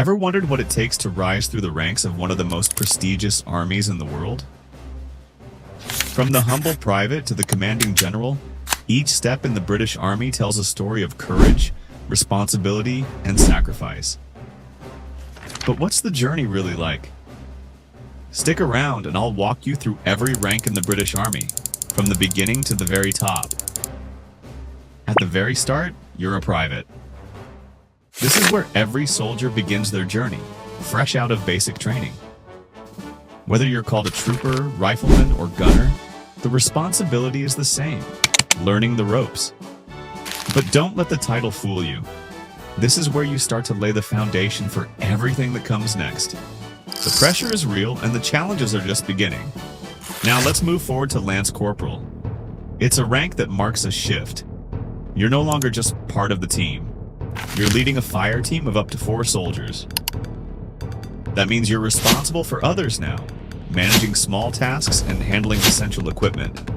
Ever wondered what it takes to rise through the ranks of one of the most prestigious armies in the world? From the humble private to the commanding general, each step in the British Army tells a story of courage, responsibility, and sacrifice. But what's the journey really like? Stick around and I'll walk you through every rank in the British Army, from the beginning to the very top. At the very start, you're a private. This is where every soldier begins their journey, fresh out of basic training. Whether you're called a trooper, rifleman, or gunner, the responsibility is the same, learning the ropes. But don't let the title fool you. This is where you start to lay the foundation for everything that comes next. The pressure is real and the challenges are just beginning. Now let's move forward to Lance Corporal. It's a rank that marks a shift. You're no longer just part of the team. You're leading a fire team of up to 4 soldiers. That means you're responsible for others now, managing small tasks and handling essential equipment.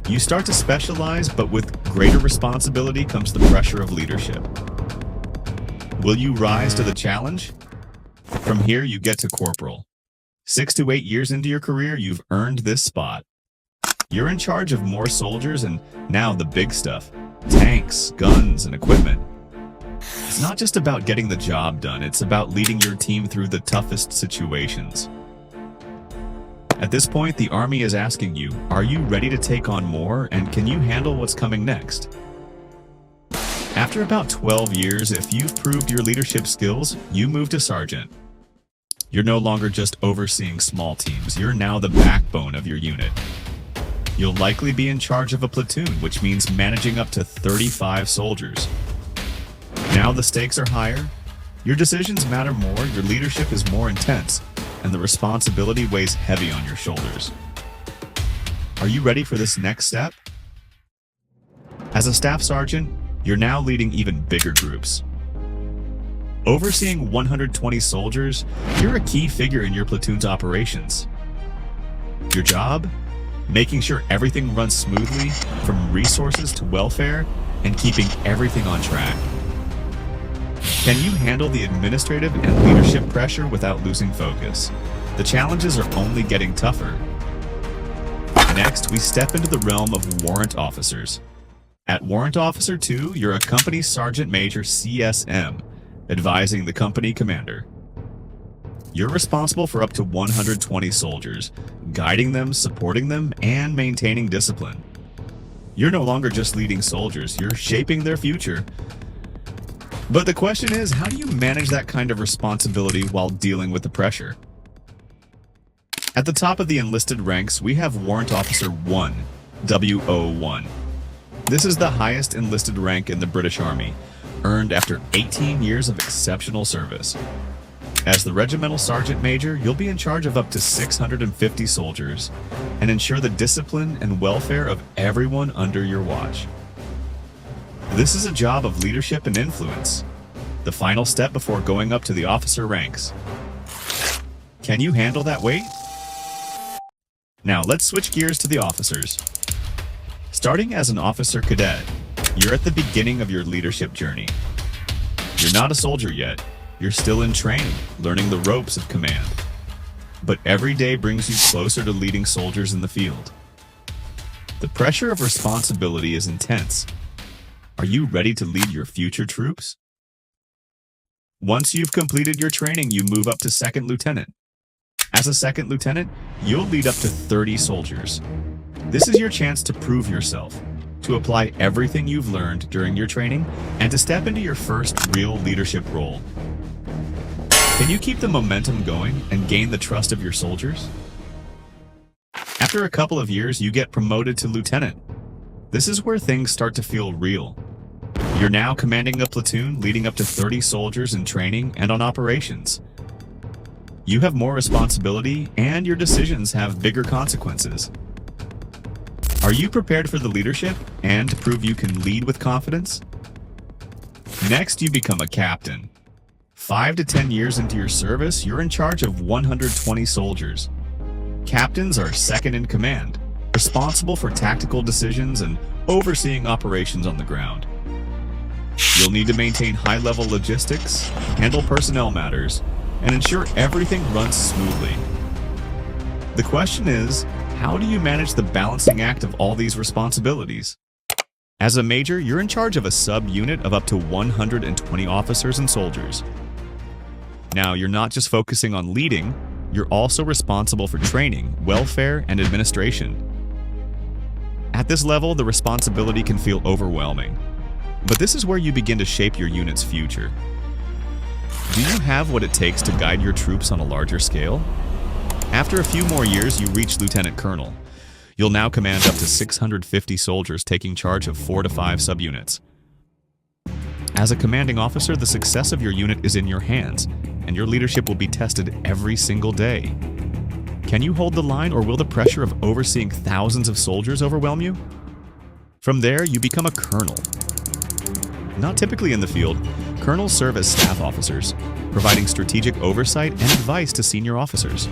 You start to specialize, but with greater responsibility comes the pressure of leadership. Will you rise to the challenge? From here, you get to Corporal. 6 to 8 years into your career, you've earned this spot. You're in charge of more soldiers and now the big stuff, tanks, guns, and equipment. It's not just about getting the job done, it's about leading your team through the toughest situations. At this point, the Army is asking you, are you ready to take on more and can you handle what's coming next? After about 12 years, if you've proved your leadership skills, you move to Sergeant. You're no longer just overseeing small teams, you're now the backbone of your unit. You'll likely be in charge of a platoon, which means managing up to 35 soldiers. Now the stakes are higher, your decisions matter more, your leadership is more intense, and the responsibility weighs heavy on your shoulders. Are you ready for this next step? As a staff sergeant, you're now leading even bigger groups. Overseeing 120 soldiers, you're a key figure in your platoon's operations. Your job? Making sure everything runs smoothly, from resources to welfare, and keeping everything on track. Can you handle the administrative and leadership pressure without losing focus? The challenges are only getting tougher. Next, we step into the realm of Warrant Officers. At Warrant Officer 2, you're a Company Sergeant Major CSM, advising the company commander. You're responsible for up to 120 soldiers, guiding them, supporting them, and maintaining discipline. You're no longer just leading soldiers, you're shaping their future. But the question is, how do you manage that kind of responsibility while dealing with the pressure? At the top of the enlisted ranks, we have Warrant Officer 1, WO1. This is the highest enlisted rank in the British Army, earned after 18 years of exceptional service. As the Regimental Sergeant Major, you'll be in charge of up to 650 soldiers and ensure the discipline and welfare of everyone under your watch. This is a job of leadership and influence, the final step before going up to the officer ranks. Can you handle that weight? Now let's switch gears to the officers. Starting as an officer cadet, you're at the beginning of your leadership journey. You're not a soldier yet. You're still in training, learning the ropes of command. But every day brings you closer to leading soldiers in the field. The pressure of responsibility is intense. Are you ready to lead your future troops? Once you've completed your training, you move up to Second Lieutenant. As a Second Lieutenant, you'll lead up to 30 soldiers. This is your chance to prove yourself, to apply everything you've learned during your training, and to step into your first real leadership role. Can you keep the momentum going and gain the trust of your soldiers? After a couple of years, you get promoted to lieutenant. This is where things start to feel real. You're now commanding a platoon leading up to 30 soldiers in training and on operations. You have more responsibility and your decisions have bigger consequences. Are you prepared for the leadership and to prove you can lead with confidence? Next, you become a captain. 5 to 10 years into your service, you're in charge of 120 soldiers. Captains are second in command, responsible for tactical decisions and overseeing operations on the ground. You'll need to maintain high-level logistics, handle personnel matters, and ensure everything runs smoothly. The question is, how do you manage the balancing act of all these responsibilities? As a major, you're in charge of a sub-unit of up to 120 officers and soldiers. Now, you're not just focusing on leading, you're also responsible for training, welfare, and administration. At this level, the responsibility can feel overwhelming. But this is where you begin to shape your unit's future. Do you have what it takes to guide your troops on a larger scale? After a few more years, you reach Lieutenant Colonel. You'll now command up to 650 soldiers, taking charge of 4 to 5 subunits. As a commanding officer, the success of your unit is in your hands, and your leadership will be tested every single day. Can you hold the line, or will the pressure of overseeing thousands of soldiers overwhelm you? From there, you become a colonel. Not typically in the field, colonels serve as staff officers, providing strategic oversight and advice to senior officers.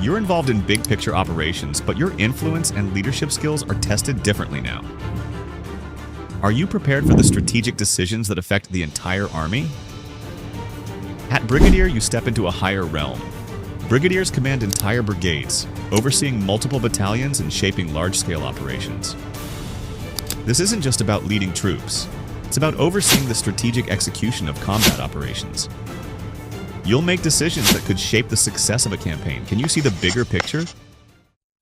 You're involved in big-picture operations, but your influence and leadership skills are tested differently now. Are you prepared for the strategic decisions that affect the entire army? At Brigadier, you step into a higher realm. Brigadiers command entire brigades, overseeing multiple battalions and shaping large-scale operations. This isn't just about leading troops. It's about overseeing the strategic execution of combat operations. You'll make decisions that could shape the success of a campaign. Can you see the bigger picture?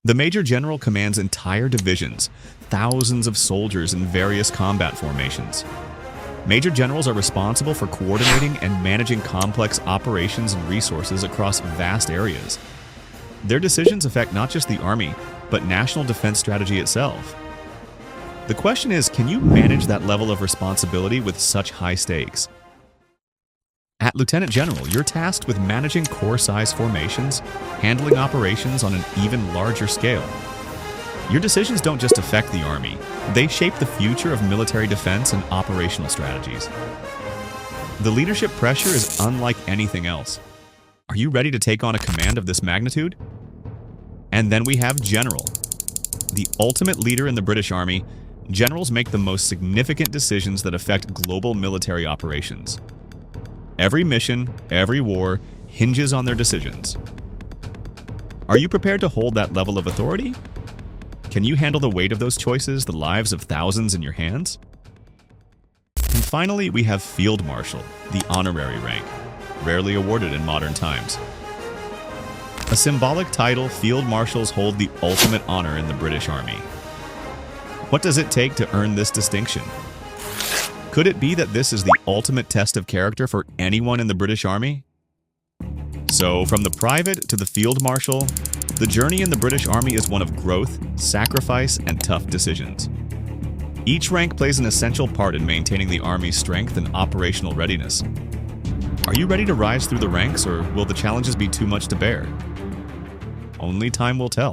The Major General commands entire divisions, thousands of soldiers in various combat formations. Major Generals are responsible for coordinating and managing complex operations and resources across vast areas. Their decisions affect not just the Army, but national defense strategy itself. The question is, can you manage that level of responsibility with such high stakes? At Lieutenant General, you're tasked with managing corps-size formations, handling operations on an even larger scale. Your decisions don't just affect the Army, they shape the future of military defense and operational strategies. The leadership pressure is unlike anything else. Are you ready to take on a command of this magnitude? And then we have General. The ultimate leader in the British Army, generals make the most significant decisions that affect global military operations. Every mission, every war, hinges on their decisions. Are you prepared to hold that level of authority? Can you handle the weight of those choices, the lives of thousands in your hands? And finally, we have Field Marshal, the honorary rank, rarely awarded in modern times. A symbolic title, Field Marshals hold the ultimate honor in the British Army. What does it take to earn this distinction? Could it be that this is the ultimate test of character for anyone in the British Army? So, from the private to the Field Marshal, the journey in the British Army is one of growth, sacrifice, and tough decisions. Each rank plays an essential part in maintaining the Army's strength and operational readiness. Are you ready to rise through the ranks, or will the challenges be too much to bear? Only time will tell.